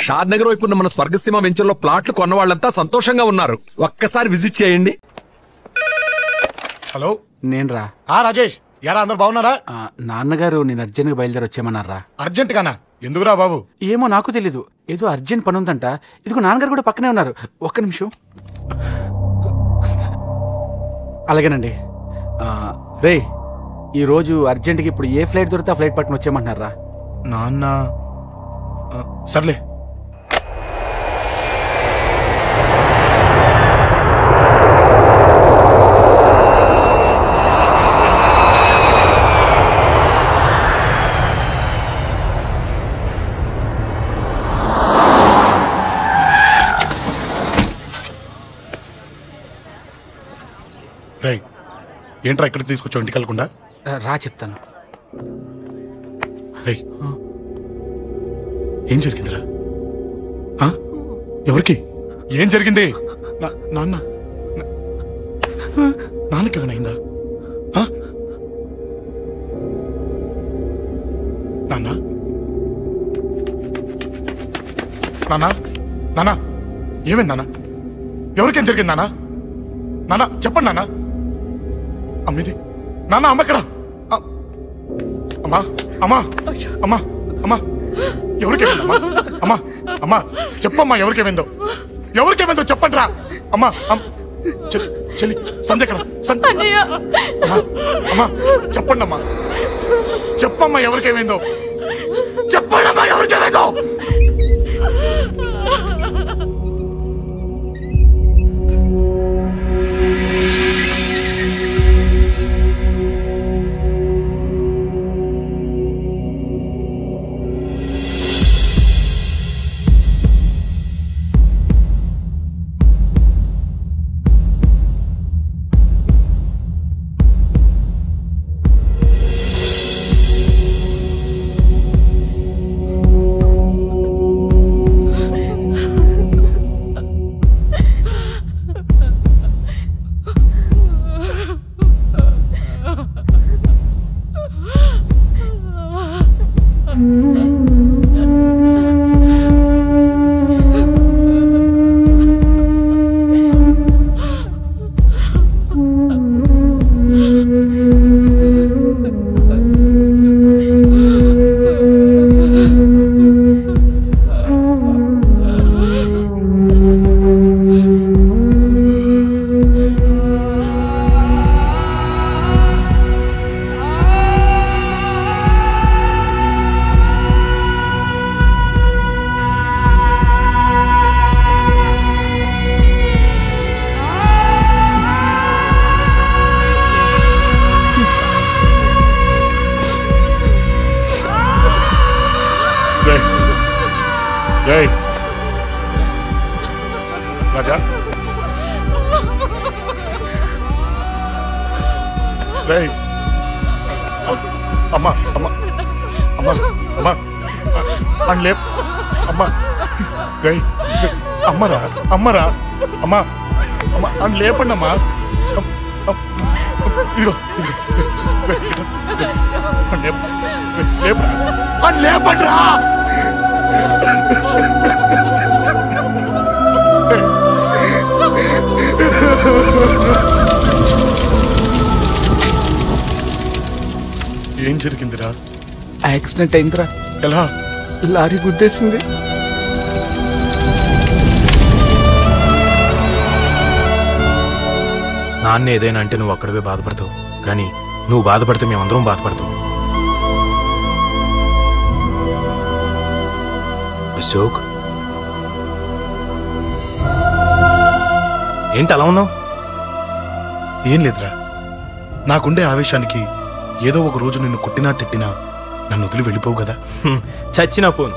షాద్ నగర్ వైపు ఉన్న మన స్వర్గసీమ వెంచర్లో ప్లాట్లు కొన్న వాళ్ళంతా సంతోషంగా ఉన్నారు. ఒక్కసారి విజిట్ చేయండి. హలో, నేను రా. రాజేష్, యారా అందరు బాగున్నారా? నాన్నగారు నేను అర్జెంట్గా బయలుదేరి వచ్చేయమన్నారా. అర్జెంట్ గానా? ఎందుకురా బాబు? ఏమో నాకు తెలీదు, ఏదో అర్జెంట్ పని ఉందంట. ఇదిగో నాన్నగారు కూడా పక్కనే ఉన్నారు. ఒక్క నిమిషం. అలాగేనండి. రే, ఈరోజు అర్జెంట్గా ఇప్పుడు ఏ ఫ్లైట్ దొరికితే ఆ ఫ్లైట్ పట్టుకుని వచ్చేయమంటున్నారా. నాన్న సర్లే. రై, ఏంట్రా ఇక్కడికి తీసుకొచ్చావు ఇంటికి వెళ్ళకుండా? రా చెప్తాను. రై, ఏం జరిగిందిరా? ఎవరికి ఏం జరిగింది? నాన్నకేమైనా నాన్న? నాన్న, నాన్న ఏమైంది నాన్న? ఎవరికేం జరిగింది నాన్న? నాన్న చెప్పండి నాన్న. అమ్మిది నాన్న, అమ్మ ఎక్కడ? అమ్మా అమ్మా అమ్మా అమ్మా ఎవరికేమైందమ్మా? అమ్మా అమ్మా చెప్పమ్మా, ఎవరికేమైందో? ఎవరికేమైందో చెప్పండి రా. అమ్మా చెల్లి సంధ్య ఎక్కడ? అమ్మా అమ్మా చెప్పండి అమ్మా, చెప్పమ్మా ఎవరికేమైందో చెప్పండి అమ్మా, ఎవరికేమైందో? రాజా, అమ్మా అమ్మా అమ్మా అమ్మా అని లేప్ అమ్మా. అమ్మరా అమ్మరా అమ్మా అమ్మా అని లేపండి అమ్మా. ఇదిగో లేపరా అని లేపండి రా. ఏం జరిగిందిరా? యాక్సిడెంట్ అయిందిరా. ఎలా? లారీ గుద్దేసింది. నాన్న ఏదైనా అంటే నువ్వు అక్కడవే బాధపడతావు, కానీ నువ్వు బాధపడితే మేమందరం బాధపడతాం. అశోక్, ఏంటి అలా ఉన్నావు? ఏం లేదురా, నాకుండే ఆవేశానికి ఏదో ఒక రోజు నిన్ను కొట్టినా తిట్టినా నన్ను వదిలి వెళ్ళిపోవు కదా. చచ్చినా పోను,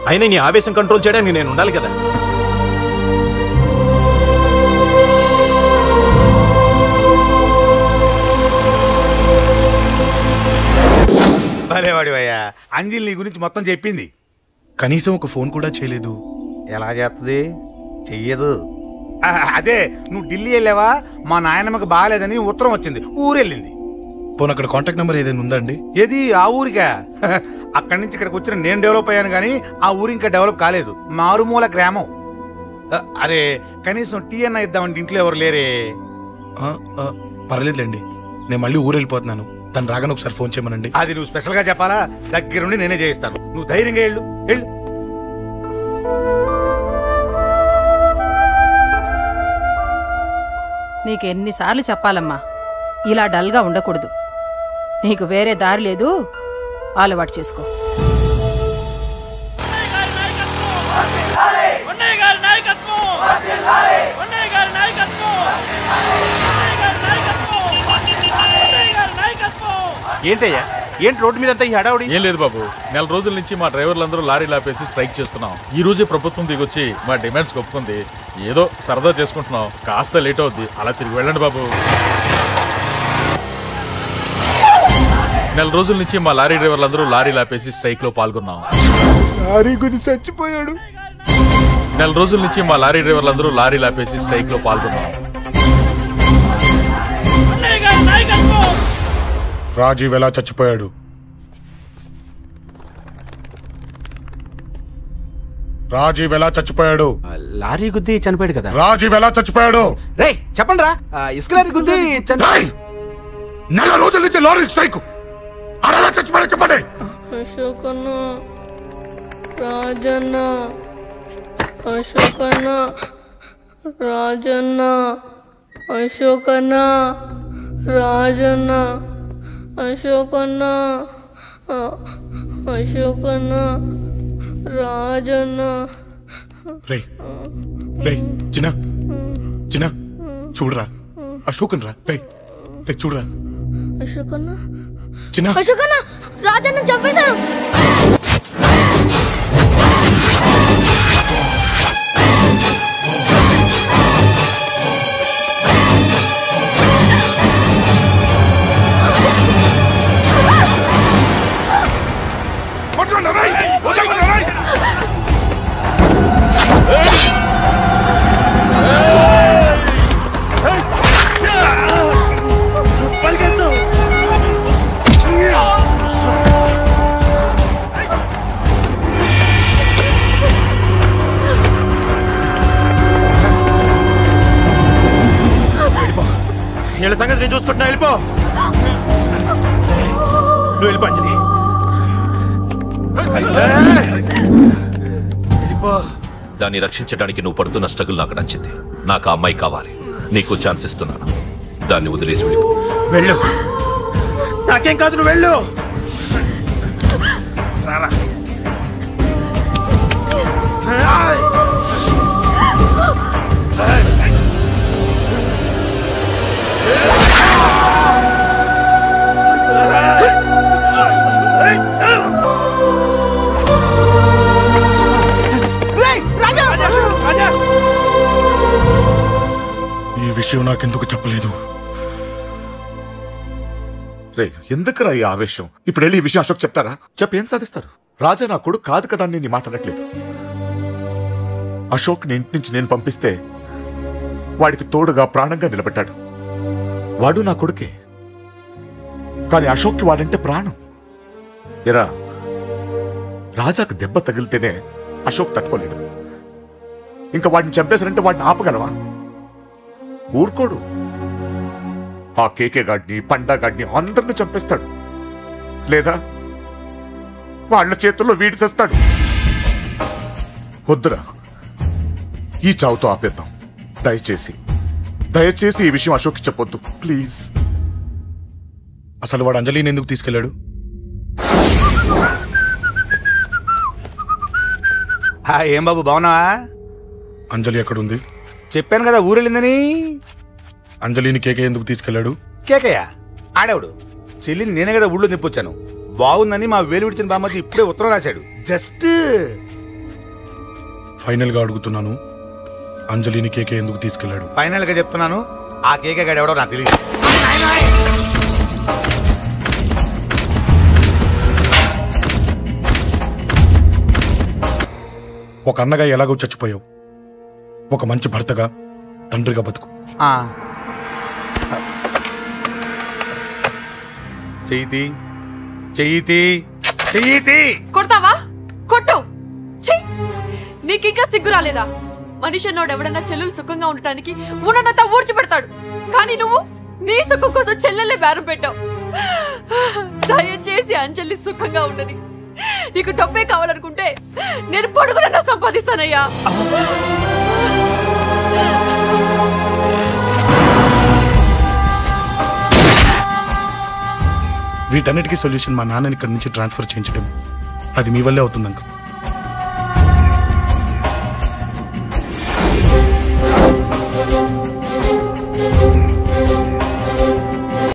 అయినా నీ ఆవేశం కంట్రోల్ చేయడానికి నేను ఉండాలి కదా. భలేవాడివయ్యా, అంజలి నీ గురించి మొత్తం చెప్పింది. కనీసం ఒక ఫోన్ కూడా చేయలేదు. ఎలా చేస్తుంది? చెయ్యదు. అదే నువ్వు ఢిల్లీ వెళ్ళావా, మా నాయనమ్మకి బాగాలేదని ఉత్తరం వచ్చింది, ఊరెళ్ళింది. పోనీ అక్కడ కాంటాక్ట్ నెంబర్ ఏదైనా ఉందా అండి? ఏది ఆ ఊరికా? అక్కడి నుంచి ఇక్కడికి వచ్చిన నేను డెవలప్ అయ్యాను కానీ ఆ ఊరు ఇంకా డెవలప్ కాలేదు. మారుమూల గ్రామం. అరే కనీసం టీ అన్న ఇద్దామంటే ఇంట్లో ఎవరు లేరే. పర్లేదులేండి, నేను మళ్ళీ ఊరు వెళ్ళిపోతున్నాను. తను రాగానే ఒకసారి ఫోన్ చేయమనండి. అది నువ్వు స్పెషల్ గా చెప్పాలా? దగ్గరుండి నేనే చేయిస్తాను. నువ్వు ధైర్యంగా వెళ్ళు. నీకెన్నిసార్లు చెప్పాలమ్మా, ఇలా డల్గా ఉండకూడదు. నీకు వేరే దారి లేదు, అలవాటు చేసుకో. ఏంటయ్యా, ఏంటి రోడ్డు మీద అంతా ఈ హడావుడి? ఏం లేదు బాబు, నెల రోజుల నుంచి మా డ్రైవర్లందరూ లారీలు ఆపేసి స్ట్రైక్ చేస్తున్నాం. ఈ రోజే ప్రభుత్వం దిగొచ్చి మా డిమాండ్స్ ఒప్పుకుంది. ఏదో సరదా చేసుకుంటున్నాం, కాస్త లేట్ అవుద్ది. అలా తిరిగి వెళ్ళండి బాబు. నెల రోజుల నుంచి మా లారీ డ్రైవర్లందరూ లారీలు ఆపేసి స్ట్రైక్ లో పాల్గొన్నాం. లారీ గుద్ది చచ్చిపోయాడు. నెల రోజుల నుంచి మా లారీ డ్రైవర్లందరూ లారీలు ఆపేసి స్ట్రైక్ లో పాల్గొన్నాం. రాజీవ్ ఎలా చచ్చిపోయాడు? రాజీవ్ ఎలా చచ్చిపోయాడు? లారీ గుద్ది చనిపోయాడు కదా. రాజీవ్ ఎలా చచ్చిపోయాడు? రే చెప్పండి రా. ఇసుక లారీ గుద్ది నెల రోజుల నుంచి లారీ స్ట్రైక్. అలా చచ్చిపోయాడు చెప్పండి. అశోకన్న, రాజన్న, అశోకన్న, రాజన్న, అశోకన్న, రాజన్న, అశోకన్న, అశోకన్న, రాజన్న. రే రే చిన్న చిన్న చూడరా, అశోకన్ రా. రే రే చూడరా. అశోకన్న, చిన్న అశోకన్న, రాజన్న చంపేశారు. వీళ్ళ సంగతి నేను చూసుకుంటున్నా. వెళ్ళిపో, నువ్వు వెళ్ళిపో అంజలి. దాన్ని రక్షించడానికి నువ్వు పడుతున్న స్ట్రగుల్ నాకు నచ్చింది. నాకు ఆ అమ్మాయి కావాలి. నీకు ఛాన్స్ ఇస్తున్నాను. దాన్ని వదిలేసి వెళ్ళిపో. వెళ్ళు, నాకేం కాదు, నువ్వు వెళ్ళు. ఈ విషయం నాకెందుకు చెప్పలేదు? రే ఎందుకురా ఈ ఆవేశం? ఇప్పుడు వెళ్ళి ఈ విషయం అశోక్ చెప్తారా? చెప్పి ఏం సాధిస్తారు? రాజా నా కొడుకు కాదు కదా అని నేను మాట్లాడట్లేదు. అశోక్ ని ఇంటి నుంచి నేను పంపిస్తే వాడికి తోడుగా ప్రాణంగా నిలబెట్టాడు. వాడు నా కొడుకే, కానీ అశోక్కి వాడంటే ప్రాణం. ఎరా, రాజాకు దెబ్బ తగిలితేనే అశోక్ తట్టుకోలేడు. ఇంకా వాడిని చంపేశారంటే వాడిని ఆపగలవా? ఊరుకోడు. ఆ కేకే గాడిని, పండా గాడిని అందరిని చంపేస్తాడు. లేదా వాళ్ళ చేతుల్లో వీడి చేస్తాడు. వద్దురా, ఈ చావుతో ఆపేద్దాం. దయచేసి దయచేసి ఈ విషయం అశోక్కి చెప్పొద్దు ప్లీజ్. అసలు వాడు అంజలిని ఎందుకు తీసుకెళ్లాడు? ఏం బాబు బాగున్నావా? అంజలి ఎక్కడుంది? చెప్పాను కదా ఊరెళ్ళిందని. అంజలిని కేకే ఎందుకు తీసుకెళ్లాడు? కేకయ్య ఆడేవుడు. చెల్లిని నేనే కదా ఊళ్ళో నిప్పొచ్చాను. బాగుందని మా వేలు విడిచిన బామ్మది ఇప్పుడే ఉత్తరం రాశాడు. జస్ట్ ఫైనల్ గా అడుగుతున్నాను, అంజలిని కేకే ఎందుకు తీసుకెళ్లాడు? ఫైనల్ గా చెప్తున్నాను, ఆ కేకే గాడు ఎవడో నాకు తెలియదు. ఒక అన్నగా ఎలాగో చచ్చిపోయావు, ఒక మంచి భర్తగా, తండ్రిగా బతుకు. చెయ్యితి కొడతావా? కొట్టు. నీకింకా సిగ్గు రాలేదా? మనిషి అన్నోడు ఎవడన్నా చెల్లెలు సుఖంగా ఉండటానికి ఉన్నదంతా ఊడ్చిపెడతాడు. కానీ నువ్వు నీ సుఖం కోసం చెల్లెల్లే బేరం పెట్టావు. దయచేసి అంజలి సుఖంగా ఉండని. నీకు డబ్బే కావాలనుకుంటే నేను పొడుగునన్నా సంపాదిస్తానయ్యా. వీటన్నిటికీ సొల్యూషన్ మా నాన్నని ఇక్కడి నుంచి ట్రాన్స్ఫర్ చేయించడం. అది మీ వల్లే అవుతుంది అంకుల్.